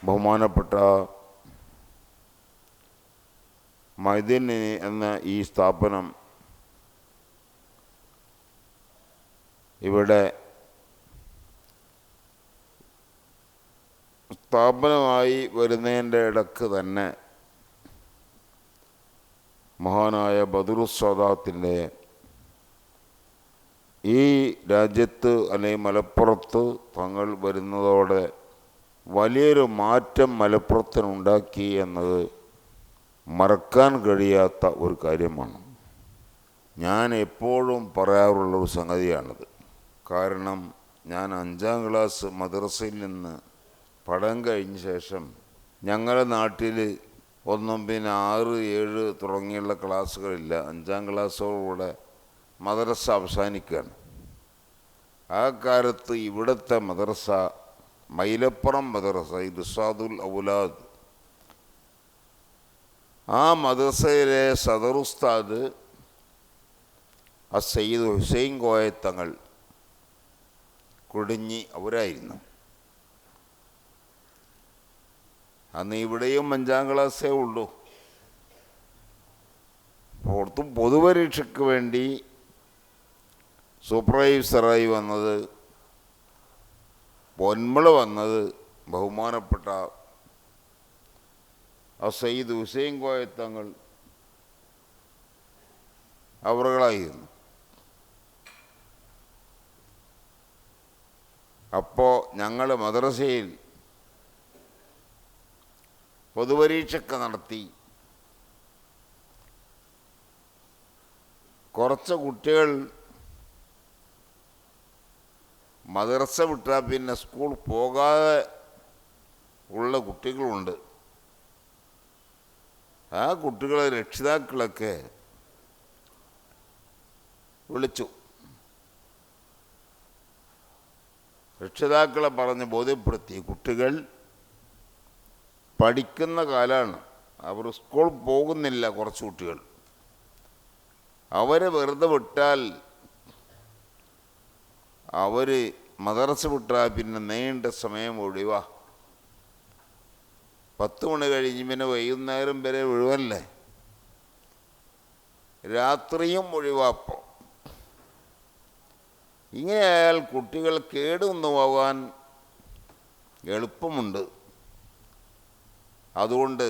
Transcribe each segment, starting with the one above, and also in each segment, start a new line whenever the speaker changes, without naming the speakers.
ബഹുമാനപ്പെട്ട മൈദീനി എന്ന ഈ സ്ഥാപനം ഇവിടെ സ്ഥാപനമായി വരുന്നതിൻ്റെ ഇടക്ക് തന്നെ മഹാനായ ബദറുസ്സാദാത്തിൻ്റെ ഈ രാജ്യത്ത് അല്ലെങ്കിൽ മലപ്പുറത്ത് തങ്ങൾ വരുന്നതോടെ വലിയൊരു മാറ്റം മലപ്പുറത്തിനുണ്ടാക്കി എന്നത് മറക്കാൻ കഴിയാത്ത ഒരു കാര്യമാണ്. ഞാൻ എപ്പോഴും പറയാറുള്ളൊരു സംഗതിയാണിത്. കാരണം ഞാൻ 5ാം ക്ലാസ് മദ്രസയിൽ നിന്ന് പഠനം കഴിഞ്ഞ ശേഷം ഞങ്ങളുടെ നാട്ടിൽ ഒന്നും പിന്നെ 6, 7 തുടങ്ങിയുള്ള ക്ലാസ്സുകളില്ല. 5ാം ക്ലാസ്സോടുകൂടെ മദ്രസ അവസാനിക്കുകയാണ്. ആ കാലത്ത് ഇവിടുത്തെ മദ്രസ മൈലപ്പുറം മദ്രസ ഇർസാദുൽ ഔലാദ്, ആ മദ്രസയിലെ സദറുസ്താദ് സയ്യിദ് ഹുസൈൻ കോയ തങ്ങൾ കുടിഞ്ഞി അവരായിരുന്നു. അന്ന് ഇവിടെയും 5ാം ക്ലാസ്സേ ഉള്ളൂ. പുറത്തും പൊതുപരീക്ഷയ്ക്ക് വേണ്ടി സൂപ്പർവൈസറായി വന്നത് പൊന്മള വന്നത് ബഹുമാനപ്പെട്ട സയ്യിദ് ഹുസൈൻ കോയ തങ്ങൾ അവറുകളായിരുന്നു. അപ്പോൾ ഞങ്ങൾ മദ്രസയിൽ പൊതുപരീക്ഷയ്ക്ക് നടത്തി. കുറച്ച് കുട്ടികൾ മദ്രസ വിട്ടാൽ പിന്നെ സ്കൂൾ പോകാതെ ഉള്ള കുട്ടികളുണ്ട്. ആ കുട്ടികളെ രക്ഷിതാക്കളൊക്കെ വിളിച്ചു. രക്ഷിതാക്കളെ പറഞ്ഞ് ബോധ്യപ്പെടുത്തി, കുട്ടികൾ പഠിക്കുന്ന കാലമാണ്, അവർ സ്കൂൾ പോകുന്നില്ല. കുറച്ച് കുട്ടികൾ അവരെ വെറുതെ വിട്ടാൽ, അവർ മദ്രസ വിട്ടാൽ പിന്നെ നീണ്ട സമയം ഒഴിവാ. 10 മണി കഴിഞ്ഞ് പിന്നെ വൈകുന്നേരം വരെ ഒഴിവല്ലേ, രാത്രിയും ഒഴിവാപ്പോൾ. ഇങ്ങനെയായാൽ കുട്ടികൾ കേടുവന്നു പോകാൻ എളുപ്പമുണ്ട്. അതുകൊണ്ട്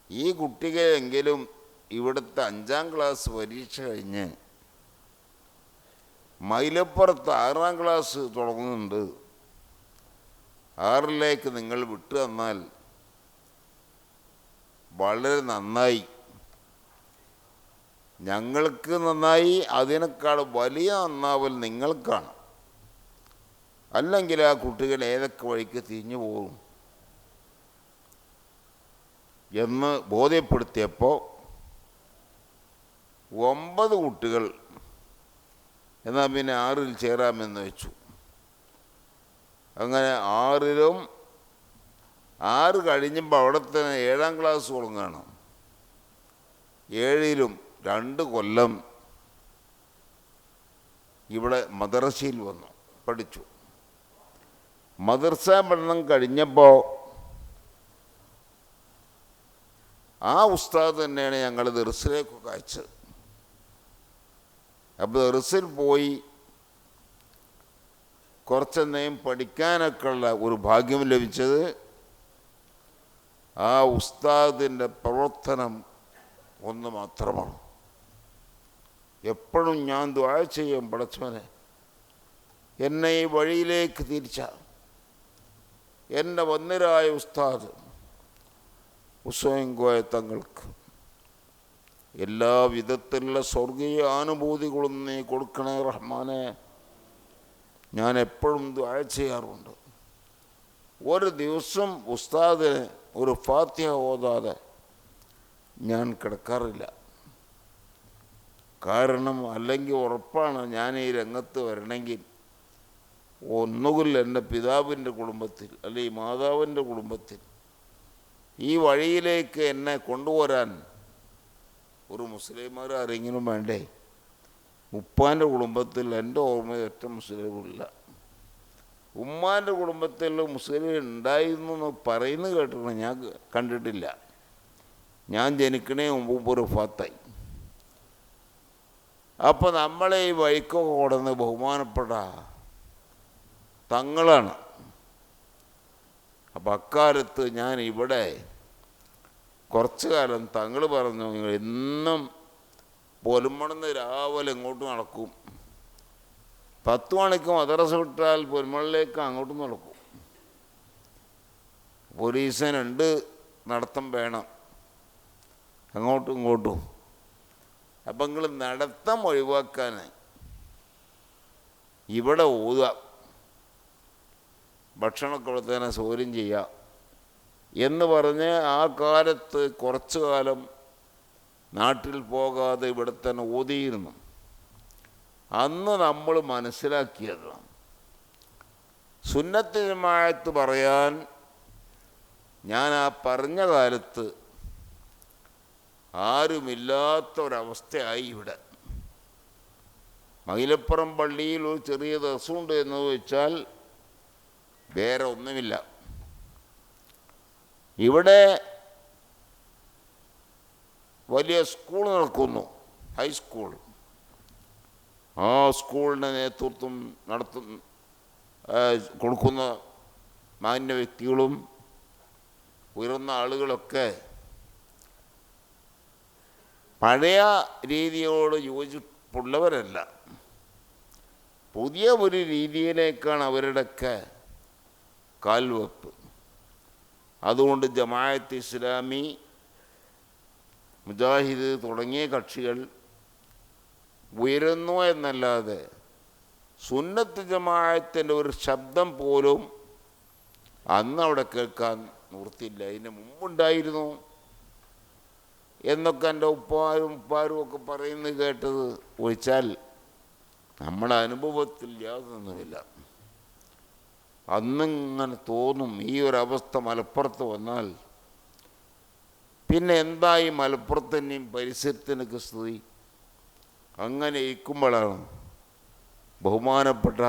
ഈ കുട്ടികളെങ്കിലും ഇവിടുത്തെ 5ാം ക്ലാസ് പരീക്ഷ കഴിഞ്ഞ് മൈലപ്പുറത്ത് 6ാം ക്ലാസ് തുടങ്ങുന്നുണ്ട്, 6ലേക്ക് നിങ്ങൾ വിട്ടു തന്നാൽ വളരെ നന്നായി. ഞങ്ങൾക്ക് നന്നായി, അതിനേക്കാൾ വലിയ നന്നാവൽ നിങ്ങൾക്കാണ്. അല്ലെങ്കിൽ ആ കുട്ടികൾ ഏതൊക്കെ വഴിക്ക് തിരിഞ്ഞു പോകും എന്ന് ബോധ്യപ്പെടുത്തിയപ്പോൾ 9 കുട്ടികൾ എന്നാൽ പിന്നെ 6ൽ ചേരാമെന്ന് വെച്ചു. അങ്ങനെ 6ലും 6 കഴിഞ്ഞപ്പോൾ അവിടെ തന്നെ 7ാം ക്ലാസ് തുടങ്ങുകയാണ്. 7ലും 2 കൊല്ലം ഇവിടെ മദ്രസയിൽ വന്നു പഠിച്ചു. മദ്രസ പഠനം കഴിഞ്ഞപ്പോൾ ആ ഉസ്താദ് തന്നെയാണ് ഞങ്ങൾ ദർസിലേക്കൊക്കെ അയച്ചത്. അപ്പോൾ ദർസിൽ പോയി കുറച്ചെന്നേയും പഠിക്കാനൊക്കെ ഉള്ള ഒരു ഭാഗ്യം ലഭിച്ചത് ആ ഉസ്താദിൻ്റെ പ്രവർത്തനം ഒന്ന് മാത്രമാണ്. എപ്പോഴും ഞാൻ ദുആ ചെയ്യും, പടച്ചവനെ എന്നെ ഈ വഴിയിലേക്ക് തിരിച്ച എൻ്റെ വന്നിരായ ഉസ്താദ് ഹുസൈൻ കോയ തങ്ങൾക്ക് എല്ലാ വിധത്തിലുള്ള സ്വർഗീയ അനുഭൂതികളും നീ കൊടുക്കണേ റഹ്മാനെ. ഞാൻ എപ്പോഴും ദുആ ചെയ്യാറുണ്ട്. ഒരു ദിവസം ഉസ്താദിന് ഒരു ഫാത്തിഹ ഓതാതെ ഞാൻ കിടക്കാറില്ല. കാരണം അല്ലെങ്കിൽ ഉറപ്പാണ്, ഞാൻ ഈ രംഗത്ത് വരണമെങ്കിൽ ഒന്നുകിൽ എൻ്റെ പിതാവിൻ്റെ കുടുംബത്തിൽ അല്ലെങ്കിൽ മാതാവിൻ്റെ കുടുംബത്തിൽ ഈ വഴിയിലേക്ക് എന്നെ കൊണ്ടുവരാൻ ഒരു മുസ്ലിംമാർ ആരെങ്കിലും വേണ്ടേ. ഉപ്പാൻ്റെ കുടുംബത്തിൽ എൻ്റെ ഓർമ്മ ഒറ്റ മുസ്ലിമില്ല. ഉമ്മാൻ്റെ കുടുംബത്തിൽ മുസ്ലിം ഉണ്ടായിരുന്നു എന്ന് പറയുന്നത് കേട്ടിട്ടുണ്ട്, ഞാൻ കണ്ടിട്ടില്ല. ഞാൻ ജനിക്കണേ മുമ്പ് ഒരു ഫത്തായി. അപ്പോൾ നമ്മളെ ഈ വഴിക്കൊക്കെ കൊടുന്ന് ബഹുമാനപ്പെട്ട തങ്ങളാണ്. അപ്പം അക്കാലത്ത് ഞാൻ ഇവിടെ കുറച്ച് കാലം തങ്ങൾ പറഞ്ഞു, എന്നും പൊലിമണിന്ന് രാവിലെ ഇങ്ങോട്ട് നടക്കും, 10 മണിക്ക് മദ്രസ വിട്ടാൽ പൊലിമണിലേക്ക് അങ്ങോട്ടും നടക്കും. പോലീസിന് 2 നടത്തം വേണം, അങ്ങോട്ടും ഇങ്ങോട്ടും. അപ്പം നിങ്ങൾ നടത്തം ഒഴിവാക്കാൻ ഇവിടെ ഓതുക, ഭക്ഷണമൊക്കെ ഇവിടെ തന്നെ സൗകര്യം ചെയ്യുക എന്ന് പറഞ്ഞ് ആ കാലത്ത് കുറച്ചു കാലം നാട്ടിൽ പോകാതെ ഇവിടെ തന്നെ ഓതിയിരുന്നു. അന്ന് നമ്മൾ മനസ്സിലാക്കിയത് സുന്നത്ത് ജമാഅത്ത് പറയാൻ ഞാൻ ആ പറഞ്ഞ കാലത്ത് ആരുമില്ലാത്തൊരവസ്ഥയായി ഇവിടെ. മൈലപ്പുറം പള്ളിയിൽ ഒരു ചെറിയ ദിവസമുണ്ട് എന്ന് വെച്ചാൽ വേറെ ഒന്നുമില്ല. ഇവിടെ വലിയ സ്കൂൾ നടക്കുന്നു, ഹൈസ്കൂൾ. ആ സ്കൂളിൻ്റെ നേതൃത്വം കൊടുക്കുന്ന മാന്യ വ്യക്തികളും ഉയർന്ന ആളുകളൊക്കെ പഴയ രീതിയോട് യോജിപ്പുള്ളവരല്ല, പുതിയ ഒരു രീതിയിലേക്കാണ് അവരുടെയൊക്കെ കാൽവെപ്പ്. അതുകൊണ്ട് ജമാഅത്ത് ഇസ്ലാമി, മുജാഹിദ് തുടങ്ങിയ കക്ഷികൾ ഉയരുന്നു എന്നല്ലാതെ സുന്നത്ത് ജമാഅത്തിൻ്റെ ഒരു ശബ്ദം പോലും അന്ന് അവിടെ കേൾക്കാൻ നിർത്തിയില്ല. ഇതിന് മുമ്പുണ്ടായിരുന്നു എന്നൊക്കെ എൻ്റെ ഉപ്പാരും ഒക്കെ പറയുന്നത് കേട്ടത് ഒഴിച്ചാൽ നമ്മുടെ അനുഭവത്തിൽ യാതൊന്നുമില്ല. അന്നിങ്ങനെ തോന്നും ഈ ഒരവസ്ഥ മലപ്പുറത്ത് വന്നാൽ പിന്നെ എന്തായി മലപ്പുറത്തിൻ്റെയും പരിസരത്തിനൊക്കെ സ്ഥിതി. അങ്ങനെ ഇരിക്കുമ്പോഴാണ് ബഹുമാനപ്പെട്ട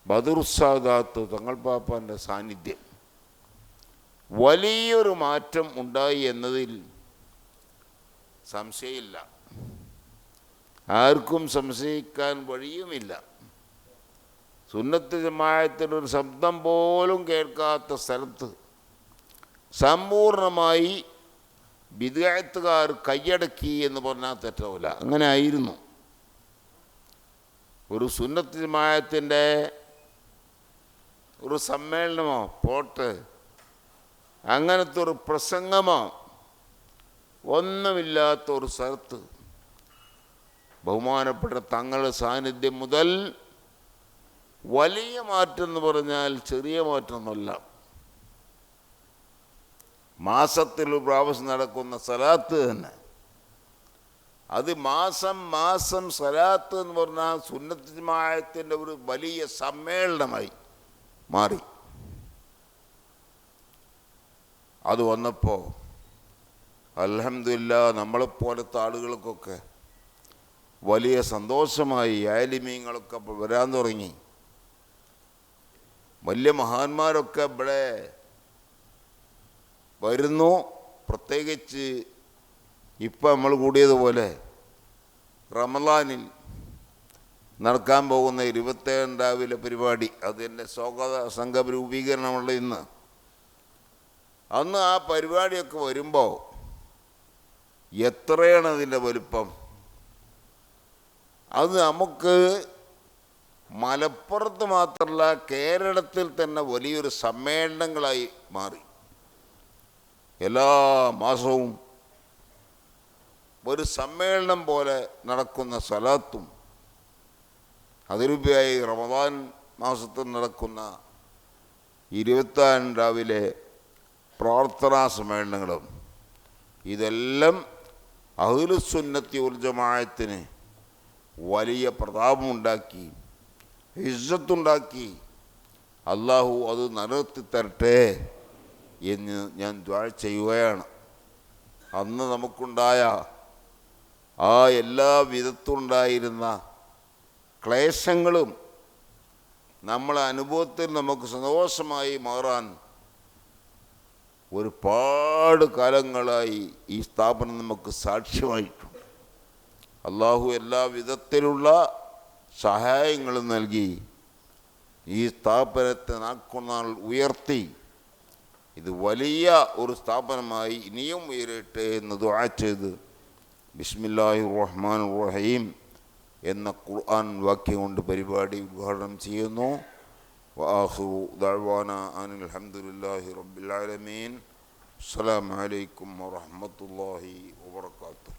ബദറുസ്സാദാത്ത് തങ്ങൾ പാപ്പാൻ്റെ സാന്നിധ്യം വലിയൊരു മാറ്റം ഉണ്ടായി എന്നതിൽ സംശയമില്ല, ആർക്കും സംശയിക്കാൻ വഴിയുമില്ല. സുന്നത്ത് ജമാഅത്തിനൊരു ശബ്ദം പോലും കേൾക്കാത്ത സ്ഥലത്ത് സമ്പൂർണമായി ബിദ്അത്തുകാർ കൈയടക്കി എന്ന് പറഞ്ഞാൽ തെറ്റാവില്ല. അങ്ങനെ ആയിരുന്നു. ഒരു സുന്നത്ത് ജമാഅത്തിൻ്റെ ഒരു സമ്മേളനമോ പോട്ട് അങ്ങനത്തെ ഒരു പ്രസംഗമോ ഒന്നുമില്ലാത്ത ഒരു സ്ഥലത്ത് ബഹുമാനപ്പെട്ട തങ്ങളുടെ സാന്നിധ്യം മുതൽ വലിയ മാറ്റം എന്ന് പറഞ്ഞാൽ ചെറിയ മാറ്റമൊന്നുമല്ല. മാസത്തിൽ ഒരു പ്രാവശ്യം നടക്കുന്ന സലാത്ത് തന്നെ, അത് മാസം സലാത്ത് എന്ന് പറഞ്ഞാൽ സുന്നത്ത് ജമാഅത്തിൻ്റെ ഒരു വലിയ സമ്മേളനമായി മാറി. അത് വന്നപ്പോൾ അൽഹംദുലില്ലാ നമ്മളെപ്പോലത്തെ ആളുകൾക്കൊക്കെ വലിയ സന്തോഷമായി. ആലിമീങ്ങളൊക്കെ വരാൻ തുടങ്ങി. വലിയ മഹാന്മാരൊക്കെ ഇവിടെ വരുന്നു. പ്രത്യേകിച്ച് ഇപ്പം നമ്മൾ കൂടിയതുപോലെ റമളാനിൽ നടക്കാൻ പോകുന്ന 27 രാവിലെ പരിപാടി, അതിൻ്റെ സ്വാഗത സംഘ രൂപീകരണമുള്ള ഇന്ന്. അന്ന് ആ പരിപാടിയൊക്കെ വരുമ്പോൾ എത്രയാണ് അതിൻ്റെ വലുപ്പം. അത് നമുക്ക് മലപ്പുറത്ത് മാത്രമല്ല കേരളത്തിൽ തന്നെ വലിയൊരു സമ്മേളനങ്ങളായി മാറി. എല്ലാ മാസവും ഒരു സമ്മേളനം പോലെ നടക്കുന്ന സലാത്തും അതിലുപരിയായി റമദാൻ മാസത്തിൽ നടക്കുന്ന 26 രാവിലെ പ്രാർത്ഥനാ സമ്മേളനങ്ങളും ഇതെല്ലാം അഹ്ലുസുന്നത്തി വൽ ജമാഅത്തിന് വലിയ പ്രതാപമുണ്ടാക്കി, ഇസ്സത്തുണ്ടാക്കി. അള്ളാഹു അത് നിലനിർത്തി തരട്ടെ എന്ന് ഞാൻ ദുആ ചെയ്യുകയാണ്. അന്ന് നമുക്കുണ്ടായ ആ എല്ലാ വിധത്തിലുണ്ടായിരുന്ന ക്ലേശങ്ങളും നമ്മളെ അനുഭവത്തിൽ നമുക്ക് സന്തോഷമായി മാറാൻ ഒരുപാട് കാലങ്ങളായി ഈ സ്ഥാപനം നമുക്ക് സാക്ഷ്യമായിട്ടുണ്ട്. അള്ളാഹു എല്ലാ വിധത്തിലുള്ള സഹായങ്ങളും നൽകി ഈ സ്ഥാപനത്തെ നാൾക്കുനാൾ ഉയർത്തി ഇത് വലിയ ഒരു സ്ഥാപനമായി ഇനിയും ഉയരട്ടെ എന്ന് ദുആ ചെയ്ത് ബിസ്മില്ലാഹിർ റഹ്മാനിർ റഹീം എന്ന ഖുർആൻ വാക്യം കൊണ്ട് പരിപാടി ഉദ്ഘാടനം ചെയ്യുന്നു. വആഖിറു ദഅ്വാനാ അനിൽ ഹംദുലില്ലാഹി റബ്ബിൽ ആലമീൻ. അസ്സലാമു അലൈക്കും വറഹ്മത്തുള്ളാഹി വബറകാതുഹു.